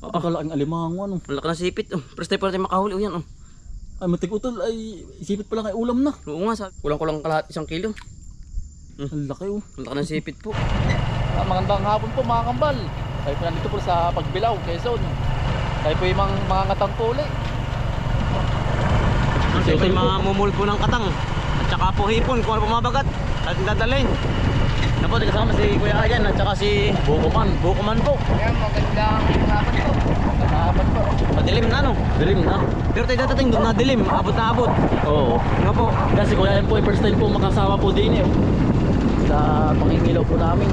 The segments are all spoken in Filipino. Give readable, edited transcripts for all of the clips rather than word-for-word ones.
Kalaking alimango ano. Ang laki ng sipit. First time pa natin makahuli. Yan. Ay matig utol ay isipit pa lang ay ulam na. Oo nga. Kulang-kulang kalahati 1 kilo. Ang laki oh. Ang laki ng sipit po. Magandang hapon po mga kambal. Tayo po nandito po sa Pagbilao, Quezon. Tayo po yung mga ngatang puli. Kasi may mga mumulpo ng katang. At saka po hipon kung ano pumabagat. At dadalhin. Na po, kasama si Kuya Ayan at saka si Bukuman po. Ayan, magandang hapon po. Magandang hapon po. Madilim na no? Dilim na. Pero tayo datating doon na dilim. Abot na abot. Oo. Nga po. Kasi Kuya Ayan po yung first time po makasama po din eh. Sa pangingilaw po namin.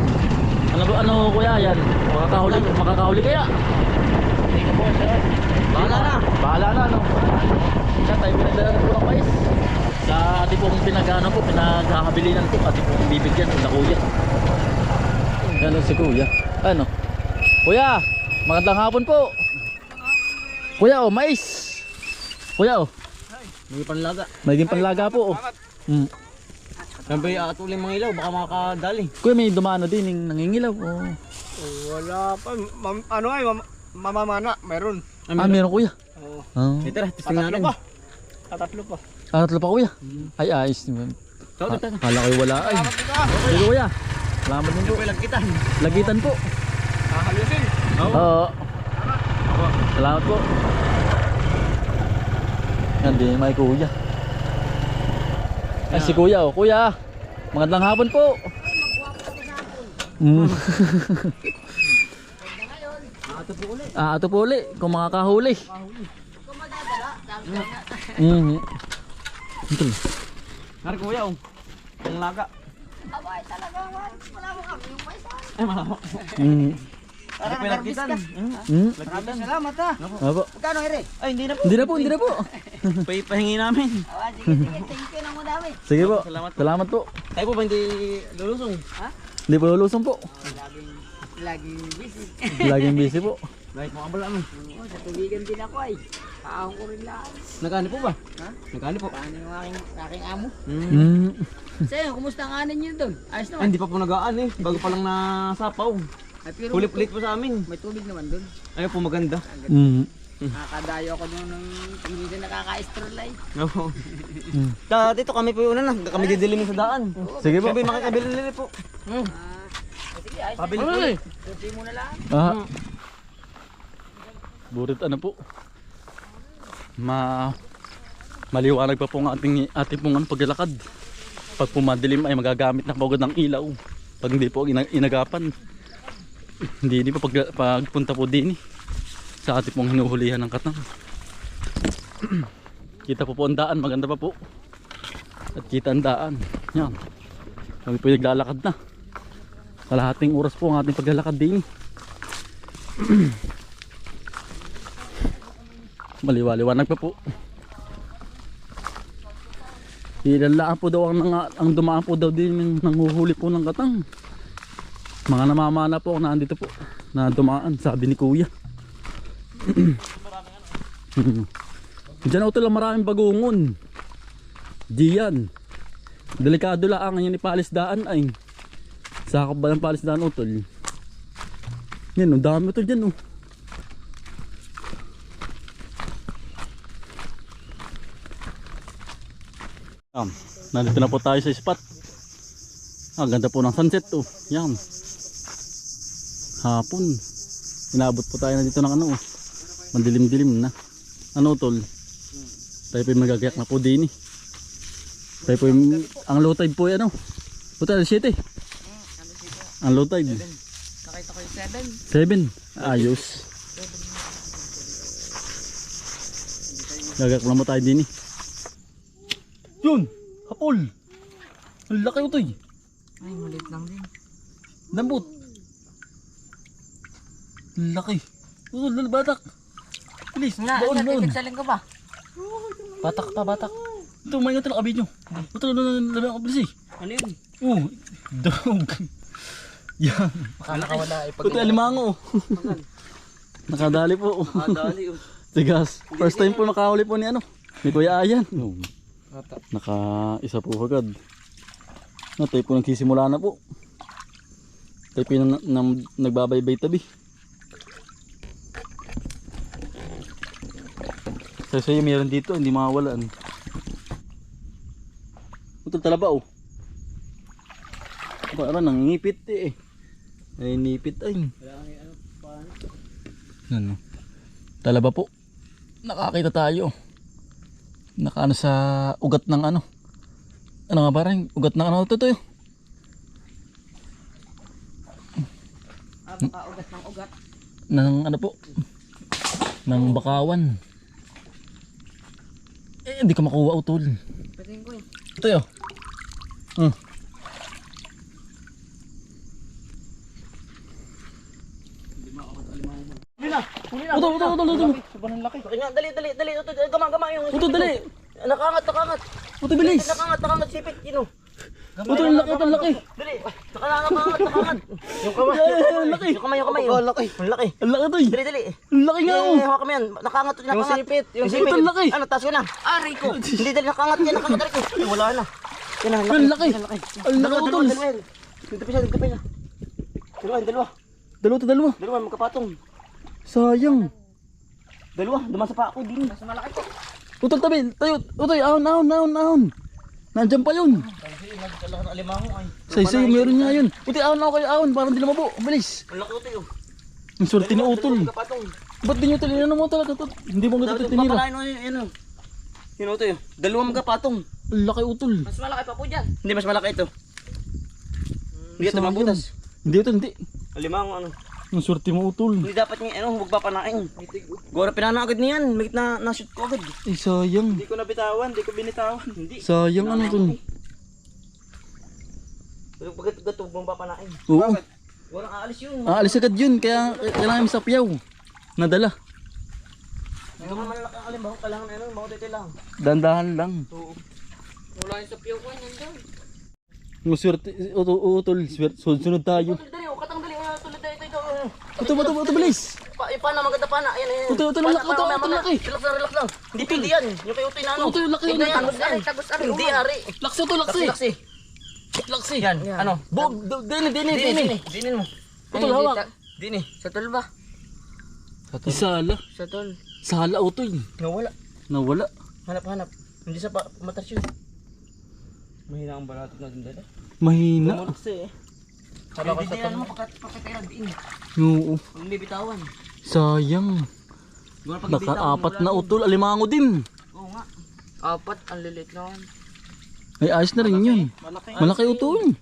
Ano Kuya Ayan? Makakahuli kaya? Hindi ko po, sir. Bahala na. No? Kaya tayo pinagdala po ng mais. Sa ating pong pinaghahabilinan po, ating pong bibigyan sa Kuya. Ano si Kuya? Ano? Kuya, magandang hapon po. Kuya oh, mais. Kuya oh, May panlaga. may panlaga po oh. Siyempre atuloy mga ilaw. Baka makakadali. Kuya, may dumano din yung nangingilaw oh. Wala pa. Mamamana, meron. Meron Kuya. Oo. Oh. Ito na, testing natin. Tatlo pa. Tatlo pa Kuya. Ay ayos naman. Kala ko wala ay. Sige Kuya. Salamat din po. Ito lagkitan. Lagitan po. Halusin. Oo. Salamat po. Yan din may Kuya. Ay si Kuya oh. Kuya, magandang hapon po. Ato po uli kung makakahuli. Ito. Nari Kuya oh. Panlaga. Abay, talaga. Wala mo kami yung paisa. Ay malawak. Ito lagkitan. Maraming salamat ha. Apo. Magkano ere? Ay hindi na po. Hindi na po. Pahingi namin. Sige. Thank you na mo dami. Sige po. Salamat po. Salamat po. Tayo po ba hindi lulusong? Hindi po lulusong po. Laging busy. Laging busy po. Kahit mga abala mo. Oo, sa tubigan din ako ay. Kaahon ko rin lang. Nagkano po ba? Ha? Nagkano po? Paano yung aking amo? Sa'yo, kumusta ang anin yun doon? Ayos Ay, naman. hindi pa po nagaan eh. Bago pa lang nasapaw. Ay, pero Kulit-kulit po sa amin. may tubig naman doon. Ayaw po maganda. Nakakadayo ako doon ng hindi nakaka-estrolay. Oo. Dito kami po yung una na. Kami didilimin sa daan. Sige po. Sabi makikabili po. Sige, ayos. Pabili po eh. Kunti mo na lang. Burit ano po. Maliwanag pa po ang ating pong paglalakad. Pag pumadilim ay magagamit na pagod ng ilaw. Pag hindi po inagapan. Hindi pa pagpunta po din sa ating pong hinuhulihan ng katang. Kita po ang daan, maganda pa po. At kita ang daan. Yan. Kami po naglalakad na. Kalahating oras po ang ating paglalakad din. Maliwaliwanag pa po. Ilalaan po daw ang dumaan po daw din ng nanguhuli po ng katang. Mga namamana po na andito po na dumaan, sabi ni Kuya. Diyan ito lang maraming bagungon. Diyan. Delikado lang ang yan ipalisdaan ay. Sakop ba ng palisdaan utol? Yan o, dami ito dyan o. Nandito na po tayo sa spot. Ganda po ng sunset oh. Yan. Hapon. Inabot po tayo na dito ng ano oh. Mandilim-dilim na. Ano tol? Tayo po yung magagayak na po din eh. Tayo po yung, ang low tide po yan ano. Puta, 7. Ang low tide. Nakita ko yung 7. 7. Ayos. Gagayak na mo tayo din eh. Yun! Hapol! Ang laki ito eh. Ay, malit lang din. Lambot. Ang laki. Oh, batak. Bilis, doon. Saling ko ba? Batak pa, batak. Ito, may nga ito nakabidyo. Ito, labi ako bilis eh. Ano yun? Oh, dog. Yan. Baka nakawala ay Ito, alimango. Nakadali po. Dali oh. Tigas. First time po nakahuli po ni ano. Ni Kuya Ayan. Naka isa po agad. Tayo po nagsisimula na po. Tayo po yung nagbabaybay tabi. Sa'yo meron dito, hindi mawawala. Utol talaba oh. Parang nangingipit eh. Ay nipit ay. Ano? Talaba po. Nakakita tayo. Nakaano sa ugat ng ano. Ano nga ba rin? Ugat ng ano ito to yun? Baka ugat ng ugat. Ng ano po? Ng bakawan. Eh hindi ka makuha utol. Patingin ko eh. Ito yun. Utol. Sobrang laki. Dali. Gama yung. Utol dali. Nakangat. Utol bilis. Nakangat sipit, Kino. Utol laki. Dali. Nakangat. Yung kamay. Laki. Yung kamay. Oh, laki. Ang laki. Ang laki to eh. Dali. Ang laki nga oh. Hawakan mo yan. Nakangat. Yung sipit. Yung sipit. Utol laki. Ano, taas ko na. Aray ko. Hindi, dali. Nakangat yan. Nakangat ko. Ay, wala na. Yan na. Ang laki. Ang laki utol. Dito pa siya. Dalawa. Dalawa. Magkapatong. Sayang. Dalawa. Dumasa pa ako din. Mas malaki po. Utol tabi. Tayo. Utol. Ahon. Nandiyan pa yun. Kasi nagkalaki ng alimango ay. Say, meron nga yun. Utol, ahon ako kayo ahon. Parang di lumabo. Bilis. Ang laki ito yun. Ang swerte ni utol. Magkapatong. Ba't di nyo tinira mo talaga? Hindi mo nga Dapat tinira. papalain mo yun. Yun ito yun. Dalawang magkapatong. Ang laki utol. Mas malaki pa po dyan. Hindi, mas malaki ito. Hindi ito Sayang. mabutas. Hindi utol, hindi. Alimango ano. Ang swerte mo utol. Hindi dapat niya huwag papanain. Gora pinana agad niyan. May na-shoot ko agad. Eh sayang. Hindi ko nabitawan, hindi ko binitawan. Hindi. Sayang ano utol. Pagkat gatog mong papanain. Oo. Walang aalis yun. Aalis agad yun. Kaya kailangan sa piyaw. Nadala. Hindi naman malaki ang alimbaho. Kailangan mga titi lang. Dandahan lang. Oo. Wala yung sa piyaw ko yan dyan. Ang swerte. Utol. Sunod tayo. Dali, katang dali. Tulad dali ito. Utol bilis. Pana, maganda pana. Ayan. Utol laki. Relax lang. Hindi pindi yan. Yung kayo na ano. Utol laki. Hindi yan. Tagos ari. Hindi ari. Laksi utol, laksi. Laksi. Yan. Ano? Dinin mo. Utol hawak. Dini. Sa tol ba? Isala. Sa tol. Sala utol. Nawala. Hanap. Hindi sa matas yun. Mahina ang balatot natin dala. Mahina. Kasi eh. Kala ko sa tamo. Pakatira din. Oo. Ang bibitawan. Sayang. Naka-apat na utol. Alimango din. Oo nga. Apat. Ang lilit naman. Ay ayos na rin yun. Malaki utol.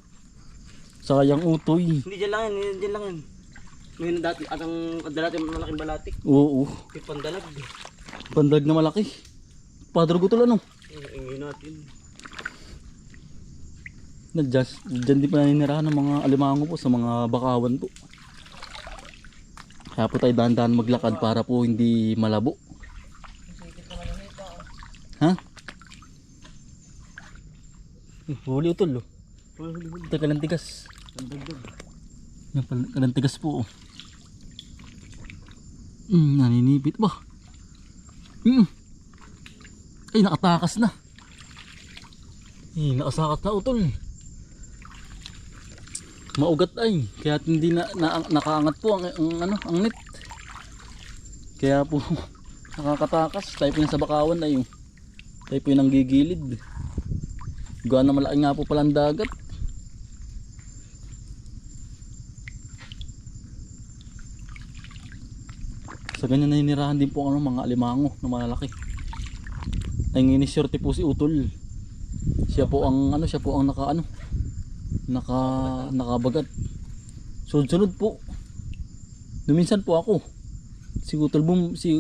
Sayang utoy. Hindi dyan lang yan. May dati, dati malaking balatik. Oo. May pandalag. Pandag na malaki. Padrog utol ano? Ingin natin. Diyan din pa naninirahan ng mga alimango po sa mga bakawan po. Kaya po tayo dahan-dahan maglakad para po hindi malabo. Ha? Huli utol oh. Ito kalantigas. Yan pala kalantigas po oh. Naninipit ba? Ay nakatakas na. Nakasakat na utol. Maugat ay kaya hindi nakaangat po ang net. Kaya po nakakatakas. Tayo po yung sa bakawan ay tayo po yung nanggigilid. Gawa na malaki nga po pala ang dagat. Sa ganyan naninirahan din po mga alimango na malalaki. Ay nginisyerte po si utol. Siya po ang nakabagat. Sunod po. Numinsan po ako.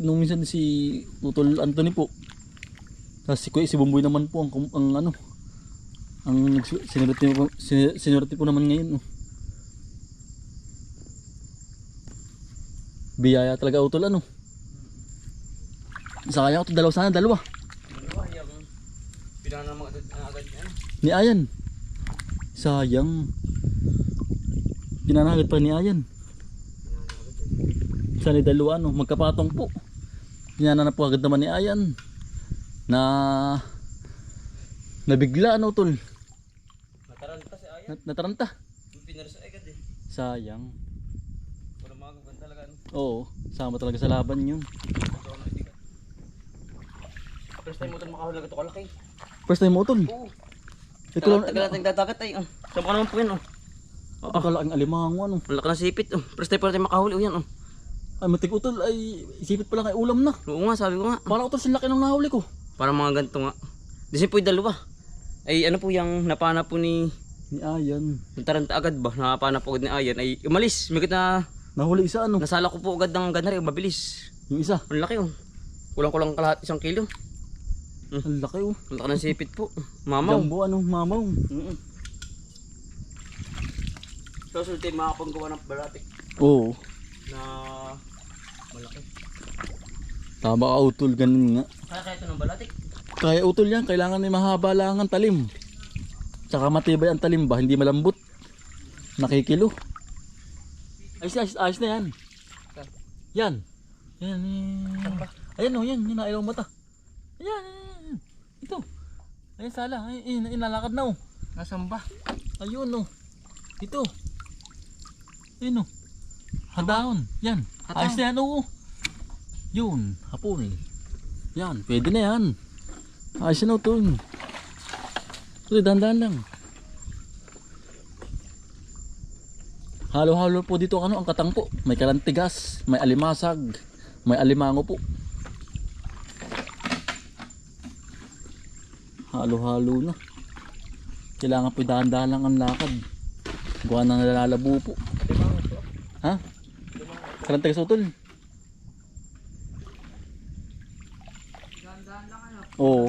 Nung minsan si Utol Anthony po. Tapos si Bumboy naman po ang sinurte po naman ngayon. Biyaya talaga Utol ano. Sayang ito dalawa. Dalawa yung pinana mga agad yan. Ni Ayan. Sayang. Pinanagad pa ni Ayan. Sana dalawa magkapatong po. Pinana po agad naman ni Ayan. Nabigla Utol. Nataranta si Ayan. Nataranta. Pinarasa agad eh. Sayang. Wala magagan talaga Oo, sama talaga sa laban yun. First time mo ito makahuli na ito kalaki. First time mo utol. Oo. Ito lang. Tagal natin dadagat ay. Sama ka naman po yan. Akala ang alimango ano. Malaki na sipit. First time po natin makahuli. Yan. Ay matik utol ay isipit pala kay ulam na. Oo nga, sabi ko nga. Para utol sila laki ng nahuli ko. Para mga ganito nga. Kasi po yung dalawa. Ay ano po yung napana po ni Ni Ayan. yung taranta agad ba? Napana po agad ni Ayan. Ay umalis. May na Nahuli isa ano. nasala ko po agad ng ganari. Mabilis. Yung isa. Ang laki oh. Kulang-kulang kalahat 1 kilo. Ang laki oh. Ang laki ng sipit po. Mamaw. Jumbo ano, mamaw. So sulti makapagawa ng balatik Oo. na malaki. Tama ka utol, ganun nga. Kaya ito ng balatik. Kaya utol yan, kailangan may mahaba lang ang talim. Tsaka matibay ang talim ba, hindi malambot. Nakikilo. Ayos na yan. Yan. Yan. Ayan o, yan. Yan na ilaw mata. Ayan. Ito. Ayan sala. Ayan, inalakad na o. Nasaan ba? Ayun o. Ito. Ayun o. Hadaon. Yan. Ayos na yan o. Yun. Hapon. Yan. Pwede na yan. Ayos na ito. Ito, dandan lang. Halo-halo po dito ano, ang katang po. May kalantigas, may alimasag, may alimango po. Halo-halo na. Kailangan po dahan-dahan lang ang lakad. Gawa na nalalabo po. Ha? Kalantigas utol. Oo.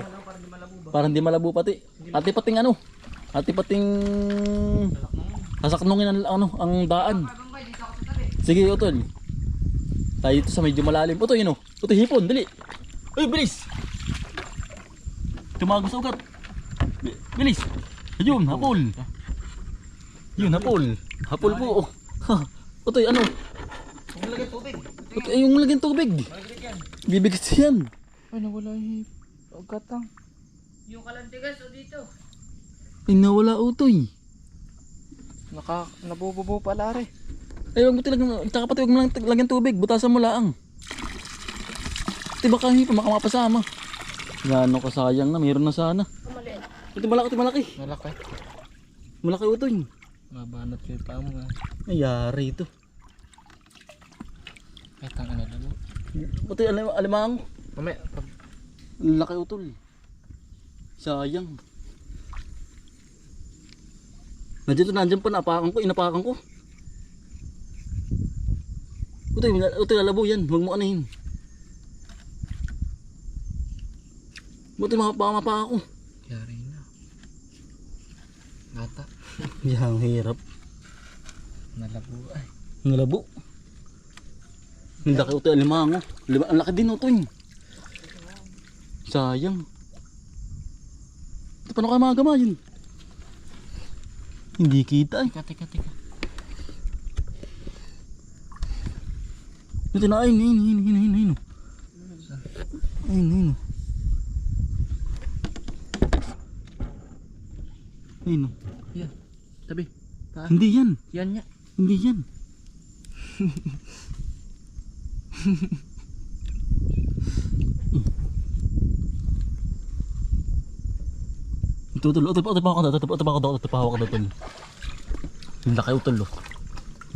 Para hindi malabo pati. Ati pating ano? Ati pating sasaknungin ang ano, ang daan. Sige, utol. Tayo dito sa medyo malalim. Utoy, yun o. Utoy, hipon, dali. Uy, bilis. Tumagos ugat. Bilis. Ayun, hapol. Yun, hapol. Hapol po. Utoy, ano? Yung lagay tubig. Utoy, yung lagyan tubig. Bibigit yan. Ay, nawala yung gatang. Yung kalantigas o dito? Ay, nawala utoy. Nabububo pala rin. Ay, wag mo talagang, tsaka pati wag mo lang lagyan tubig, butasan mo lang. Ito baka hindi pa makamapasama. Gano'n ka sayang na, mayroon na sana. Maliit. Ito malaki, Malaki. malaki utoy. Mabanat kayo pa mo. Ayari ito. Ay, tanga na lang. Ito alimang. Mamaya. Laki utol. Sayang. Nandiyan pa, inapakan ko. Utoy, lalabo yan. Huwag mo anahin. Utoy, mapaka ako. Yari na. Gata. Yang hirap. Nalabo ay. Nalabo. Ang laki utoy, alimango. Ang laki din utoy. Sayang. Ito paano kayo mga gamayin? Hindi kita eh. Teka. Ito na, ayun. Ayun. Ayun. Yan. Tabi. Hindi yan. Yan niya. Hindi yan. Ito pa ako utol. Yung laki utol oh.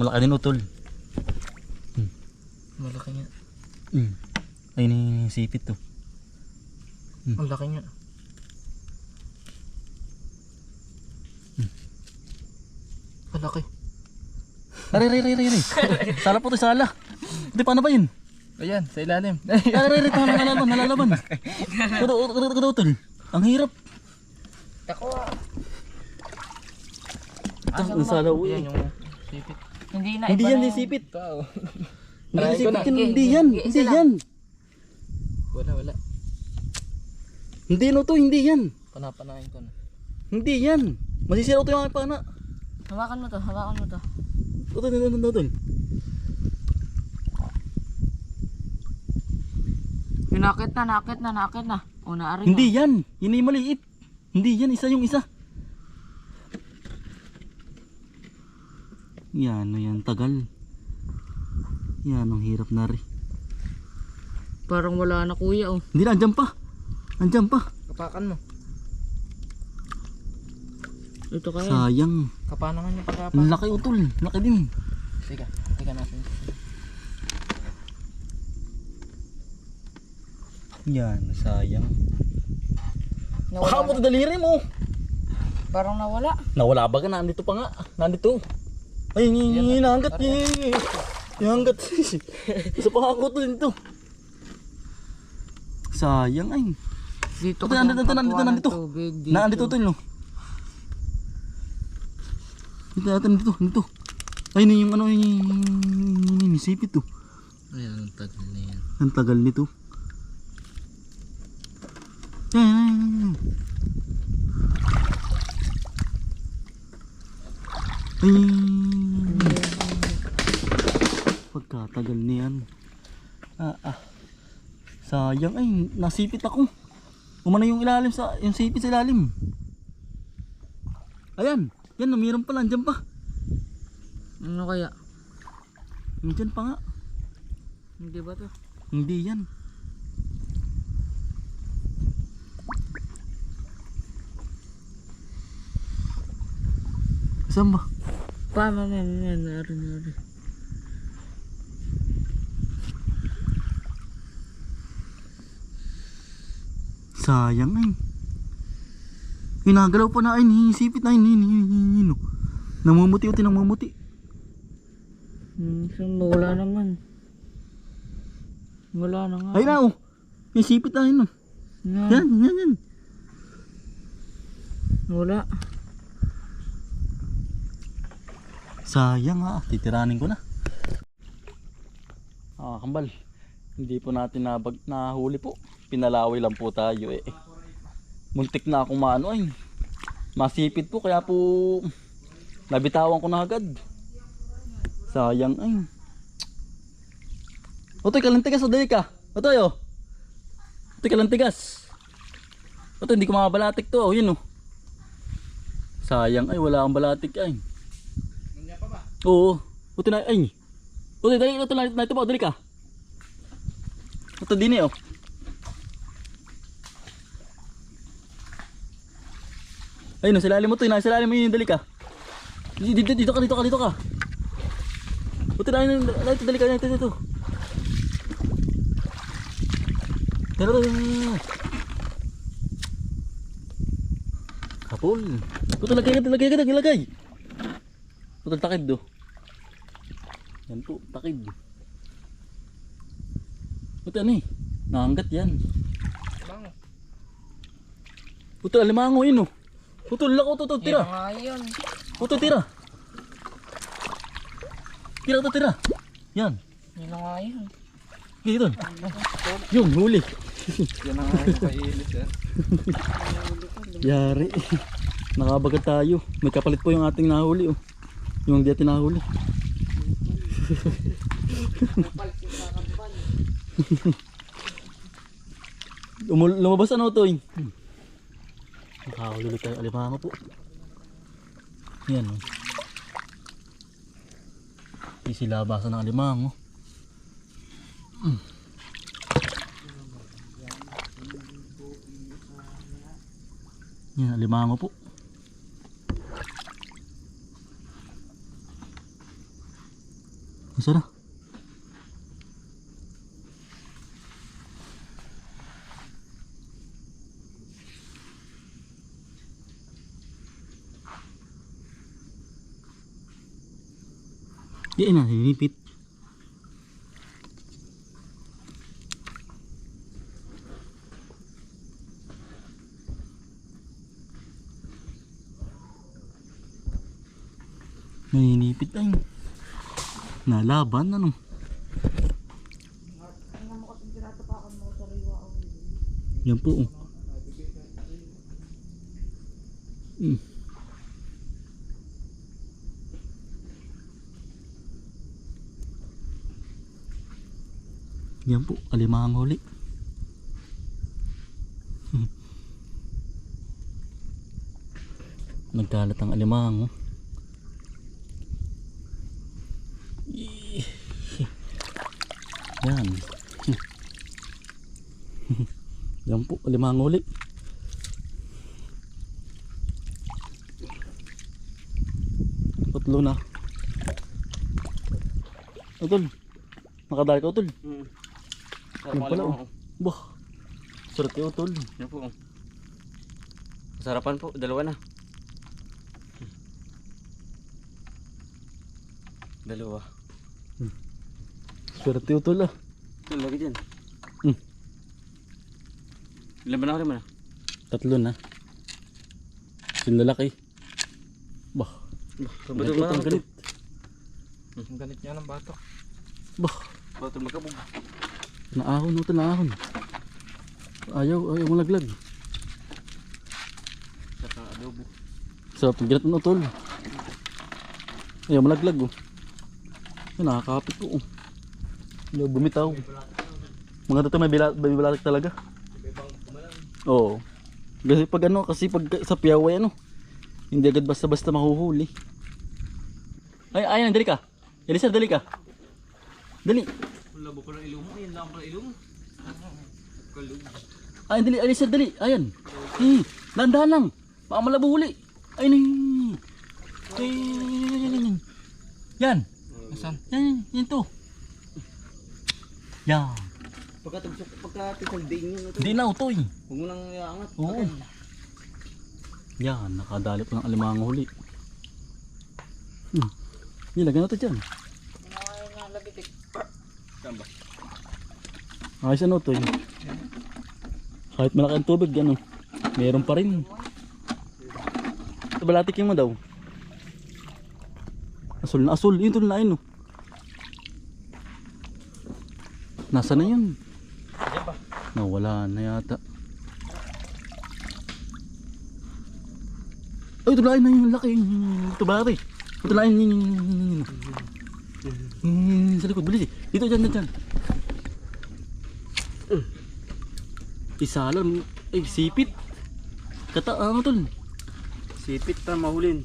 Malaki din utol. Malaki niya. Ayun yung sipit to. Ang laki niya. Ang laki. Aray. Sala po to, sala. Hindi, paano ba yun? Ayan, sa ilalim. Aray, nalalaban. Kudo utol. Ang hirap. Ako Ito, ang sala uwi. Ayan yung sipit. Hindi na. Hindi yan, yung sipit. Ikaw. Hindi Aray ko sipit na. yun, hindi yan. Hindi yan. Wala. Hindi no to, hindi yan. Panapanain ko na. Hindi yan. Masisira ito yung aking pana. Hawakan mo to. Utol. Nakit na. O, naari Hindi yan. Yun yung maliit. Hindi yan, isa yung isa. Yan, tagal. Yan, ang hirap na rin. Parang wala na kuya oh. Hindi na, andyan pa. Andyan pa. Kapakan mo. Ito kaya. Sayang. Kapanangan yung pagkapan. Ang laki utol. Laki din. Teka natin. Yan, sayang. Nawala Baka mo ito daliri mo. Parang nawala. Nawala ba ka? Nandito pa nga. Nandito. Ay, nanggat. Nanggat. Isa pa ako ito dito. Sayang ay. Dito Ito, nandito. Nandito ito no. Dito. Ay, yung ano yung sipit to. Ayan, ang tagal na yan. Ang tagal nito. Yan. Ay. Pagkatagal niyan. Sayang ay, nasipit ako. Umano yung ilalim yung sipit sa ilalim. Ayan, yan, mayroon pala, andyan pa. Ano kaya? Andyan pa nga. Hindi ba to? Hindi yan. Saan ba? Paano yan? Nari. Sayang ay. Ginagalaw pa na ay, sipit na ay, namumuti. Saan ba? Wala naman. Wala na nga. Ay na oh. May sipit na ay no. Yan. Wala. Sayang ha, titiranin ko na. Kambal. Hindi po natin nahuli po. Pinalaway lang po tayo eh. Muntik na akong maano ay. Masipit po kaya po nabitawan ko na agad. Sayang ay. Otoy, kalantigas o dali ka. Otoy oh. Otoy, kalantigas. Otoy, hindi ko makabalatik to. Oh, yun oh. Sayang ay, wala akong balatik ay. Nandiyan pa ba? Oo. Otoy na ay. Otoy, dali ito na ito pa. Dali ka. Otoy, din eh oh. Ayun, nasa ilalim mo to, nasa ilalim mo yun, dali ka. Dito ka. Buti na yun, dali ka, ito. Tara. Kapul. Buti, lagay. Buti, takid do. Yan po, takid. Buti ano eh, nakanggat yan. Buti, alimango yun oh. Putol ako, tira. Ngayon. Putol, tira. Tira. Yan. Yun nga yun. Dito. Yung huli. Yan ang kainit yan. Yari. Nakabagat tayo. May kapalit po yung ating nahuli oh. Yung hindi natin nahuli. Lumabas ano to eh. Nakahuli tayo alimango po. Yan oh. Isilabasan ng alimango. Yan, alimango po. Masa na? Yan na, hinipit. Naninipit ay. Nalaban ano. Yan po oh. Yan po, alimango ulit. Nagkalat ang alimango. Yan. Yan po, limang huli. Tatlo na. Utol. Nakadali ka, Utol. Yan pala, oh. Bah. Sarap yung Utol. Yan po. Sarapan po, dalawa na. Dalawa. Sarap yung Utol, ah. Ito, lagi dyan. Hmm. Ilan ba na ako naman? Tatlo na. Sinlalaki. Bah. Bato Ito, ang galit. Ang galit niya ng bato. Bah. Bato magkabog. Naahon, Utol, naahon. Ayaw malaglag. Saka adobo. Sarap ng ginat ng Utol. Ayaw malaglag, oh. Ay, nakakapit ko, oh. Ayaw bumitaw. Mga dito may balatik talaga. Oo. Kasi pag sa piyaway, ano, hindi agad basta-basta mahuhuli. Ay, ayan, dali ka. Elisa, dali ka. Dali. Labo ko lang ilong mo. Ayan lang pala ilong mo. Kalug. Ayan, dali. Elisa, dali. Ayan. Dahan-dahan lang. Baka malabo huli. Ayun. Yan. Asan? Yan to. Yan. Pagkatisang diin yun. Hindi na, utoy. Huwag mo nang iangat. Oo. Yan, nakadali po ng alimango huli. Nilagyan na ito dyan. Saan ba? Ayos ano ito. Kahit malaki ang tubig, ano, meron pa rin. Balatikin mo daw. Asul na asul. Yun na yun. Nasa na yun? Nawala na yata. Ay, ito na yung laki. Ito ba rin? Ito na yun. Sa likod, bilis eh. Dito, dyan. Isa lang. Ay, sipit. Ano tol? Sipit pa mahulin.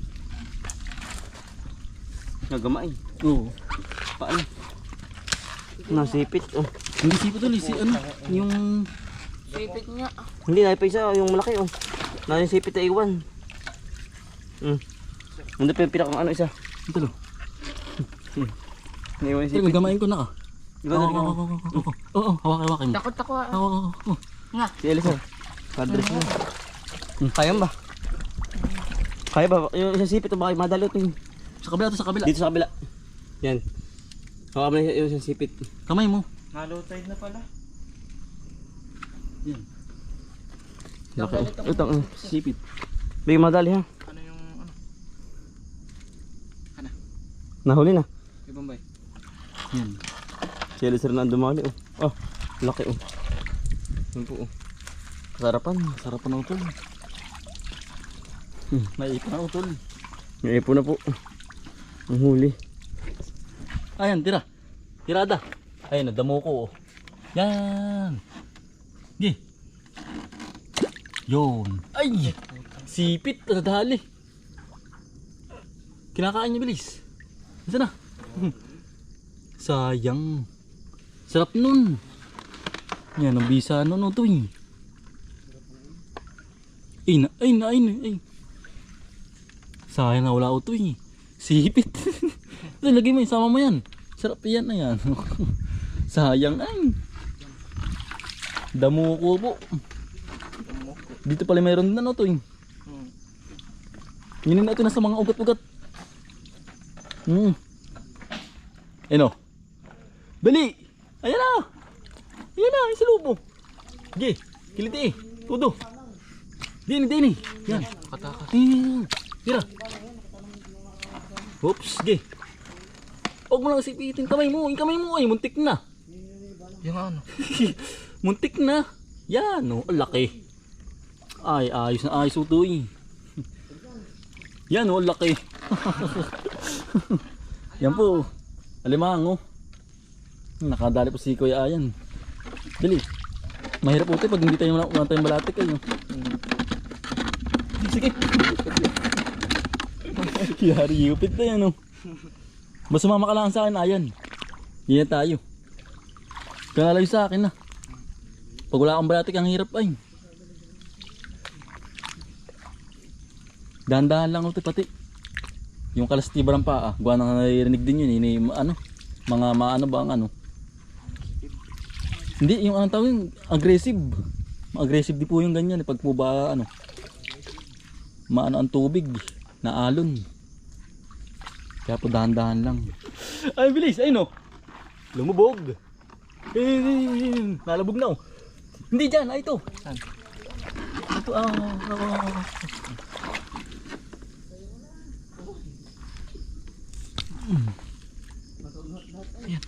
Nagamay. Oo. Paano? Nasipit. Oh. Hindi sipit tol. Ano? Yung... Sipit niya. Hindi, naipay isa. Yung malaki. Oh. Nanisipit na iwan. Hindi pa yung pinakang ano isa. Ito lo. Naiwan yung Ito, sipit. gamain ko na ka. Oo, hawakin mo. Takot ako. Oo. Nga. Si Elisa. Padres mo. Kaya ba? Kaya ba? Yung isang sipit o baka madalo ito. Sa kabila to, sa kabila. Dito sa kabila. Yan. Hawakan mo na yung isang sipit. Kamay mo. Halo tide na pala. Yan. Laki. Ito. Sipit. Bigyan madali ha. Ano yung ano? Ano? Nahuli na. Ibang bay. Yan. Si Elisa rin ang dumali. Oh. Laki oh. Yan po oh. Kasarapan. Sarap na utol. Naipon na utol. May ipo na po. Ang huli. Ayan, tira. Tirada. Ayun, nadamo ko. Oh. Yan. Gi. Yun. Ay! Sipit. Nadali. Kinakain niya bilis. Saan na? Sayang. Sarap nun. Yan, ang bisa nun. Ito eh. Ay. Sayang na wala ito eh. Sipit. Ito, lagay mo, isama mo yan. Sarap yan na yan. Sayang ay. Damo ko po. Dito pala mayroon na ito eh. Yun na ito nasa mga ugat-ugat. Ano? Dali! Ayan na! Ayan na, yung salubo. Sige, kiliti eh. Tudo. Dini. Yan. Tira. Oops, sige. Huwag mo lang sipitin kamay mo. Yung kamay mo ay muntik na. Yung ano? Muntik na. Yan, oh, laki. Ay, ayos na ayos ito eh. Yan, oh, laki. Yan po. Alimango. Nakadali po si Kuya Ayan. Dali. Mahirap po ito pag hindi tayo wala tayong balatik eh. Sige. Yari, upit na yan oh. Basta sumama ka lang sa akin, Ayan. Yan tayo. Kanalayo sa akin na. Pag wala kang balatik, ang hirap ay. Dahan-dahan lang ito pati. Yung kalastiba ng paa, gawa nang naririnig din yun. Ini, ano, mga maano ba ang ano. Hindi, yung anong tawag yung aggressive. Aggressive di po yung ganyan. Pag po ba ano, maano ang tubig, na alon. Kaya po dahan-dahan lang. Ay, bilis, ay no. Lumubog. Nalabog na oh. Hindi dyan, ay ito. Saan? Ito,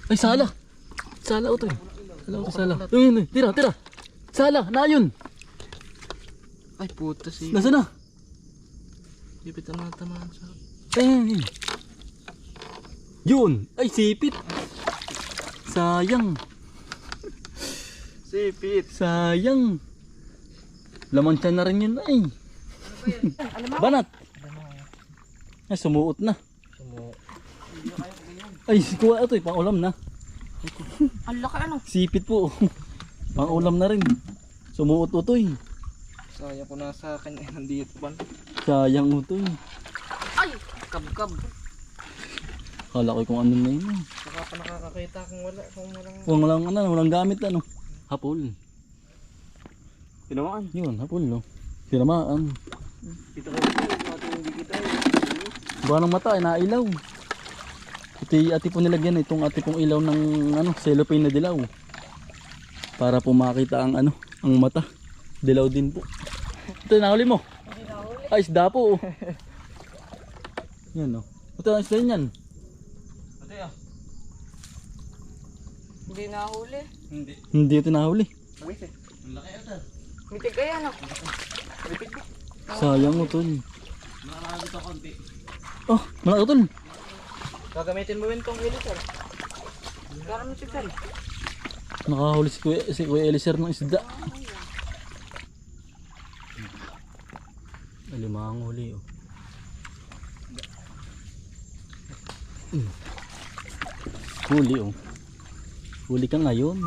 Ay, sala. Sala ito. Sala. Ayun, tira. Sala, na yun. Ay puta si. Nasaan na? Ipit na tamaan sa. Ayun. Yun. Ay, sipit. Sayang. Sipit. Sayang. Laman siya na rin yun ay. Banat. Ay, sumuot na. Ay, kuha ito eh, pang ulam na. Ang laki ano? Sipit po. Pang ulam na rin. Sumuot utoy. Sayang ko na sa akin eh, nandito pa. Sayang utoy. Ay! Kab-kab. Kala ko kung ano na yun. Saka pa nakakakita kung wala. Walang gamit ano. Hapol. Tinamaan. Yun, hapol no. Tinamaan. Kita ko hindi kita. Buwan ng mata ay nailaw. Ati po nilagyan itong ati pong ilaw ng ano, cellophane na dilaw. Para po makita ang ano, ang mata. Dilaw din po. Ito nahuli mo. Hindi nahuli. Ay, isda po. Yan oh. Ito ang isda yan. Ate ah. Hindi nahuli. Hindi. Hindi ito nahuli. Wait eh. Ang laki ata. Mitig kaya no? Sayang mo tol. Nakakagot ako konti. Oh, malaki tol. Gagamitin mo yun tong ilisar. Karam mitig sari. Nakahuli si Kuya Eliser ng isda. Alimang huli oh. Huli oh. Huli ka ngayon.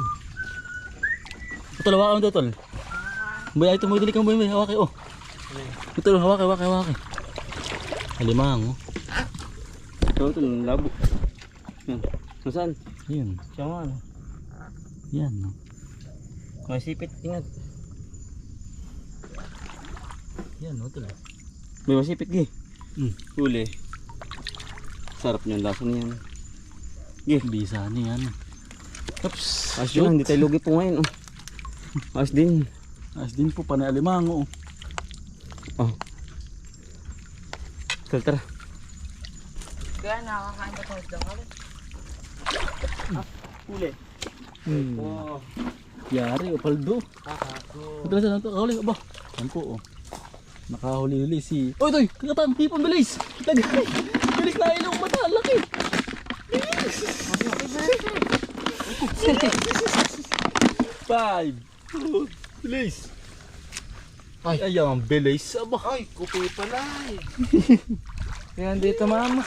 Tol, hawakan mo tol. Buya ito mo dili kang buya, hawaki oh. Ito hawaki. Alimang oh. Ito labo. Yan. Nasaan? Yan. Siya mo ano? Yan oh. May sipit, ingat. Yan oh tol. May masipit gi. Huli. Sarap niyan, lasa niyan. Bisa niyan. Oops. Ayos yun, hindi tayo lugi po ngayon. Oh. Ayos din. Ayos din po, panay alimango. Oh. Tara. Kaya nakakain ka sa isdang kalit. Huli. Oh. Yari o paldo. Kakako. Bilis na ito, kahuli. Aba, yan po oh. Nakahuli-huli si... Oy, toy! Kakatang, hipon, bilis! Tagay! Bilis na ilong mata, ang laki! Five! Bilis! Ay, ang bilis. Aba! Ay, kupi pala eh. Yan dito mama.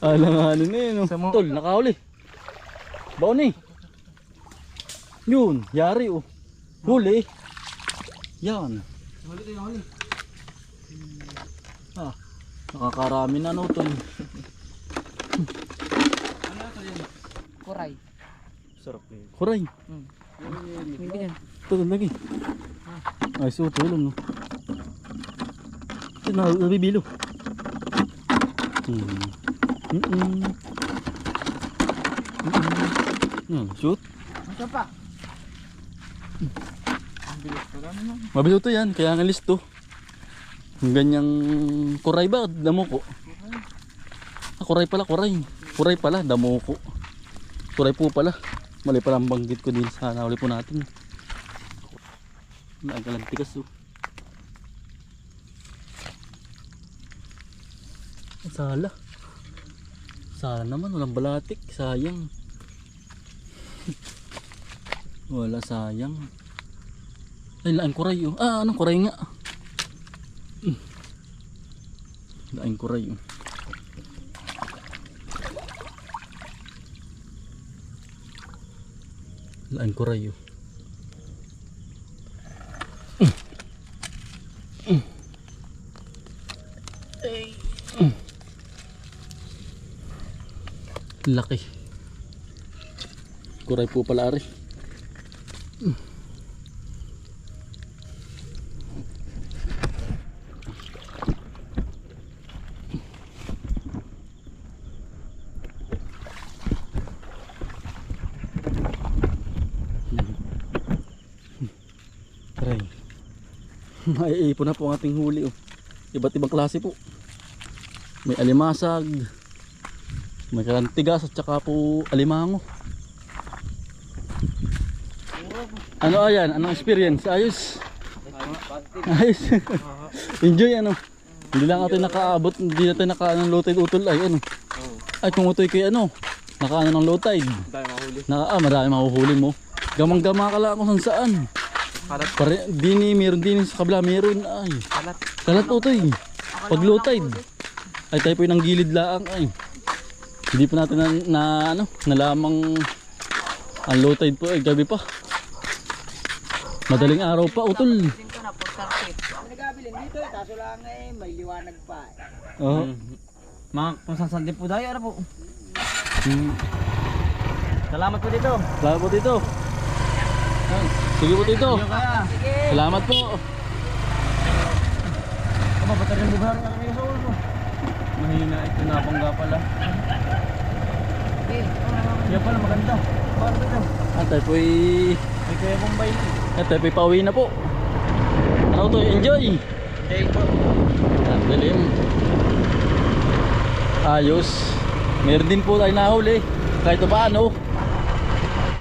Alanganin na yun. Sa mo- Tol, nakahuli. Baon eh. Yun, yari oh. Huli. Yan. Huli. Ah, nakakarami na no tol. Kuray. Sarap eh. Kuray. Hindi yan. Tol, lagi. Ay, so tulong no. Ito na, nabibilo. Shoot. Ito pa. Mabilis to yan, kaya nga listo. Ang ganyang kuray ba? Damuko. Kuray pala, kuray. Kuray pala, damuko. Kuray po pala. Mali pala ang banggit ko din sa nahuli po natin. Nagalantikas oh. Sala. Sala naman, walang balatik. Sayang. Wala, sayang. Ay, laing kuray oh. Ah, anong kuray nga? Laing kuray oh. Laing kuray oh. Laki. Kuray po pala ari. Aray. Maiipon na po ang ating huli oh. Iba't ibang klase po. May alimasag, may kalantigas at saka po alimango. Ano ayan? Anong experience? Ayos. Ayos. Enjoy ano. Hindi lang natin nakaabot, hindi natin nakaano ng low tide utol ay ano. Ay kung utoy kay ano, nakaano ng low tide. Marami mahuhuli mo. Gamang-gama ka lang kung saan. Pare, meron din sa kabila, meron ay. Kalat utoy. Pag low tide. Ay tayo po yung gilid laang ay. Hindi pa natin nalamang ang low tide po ay gabi pa. Madaling araw pa utol. Nagabilin dito eh, kaso lang eh, may liwanag pa eh. Oo. Mga kung saan din po tayo, ano po. Salamat po dito. Salamat po dito. Sige po dito. Kaya. Salamat po. Mabatar yung bugar nga kami sa ulo mo. Mahina ito nabangga pala. Yan pala maganda. Paano ito? At tayo po'y May kaya Bombay na. at tayo po'y pauwi na po. Ano to? Enjoy! Take po. Ang dilim. Ayos. Meron din po tayo nahuli. Kahit paano.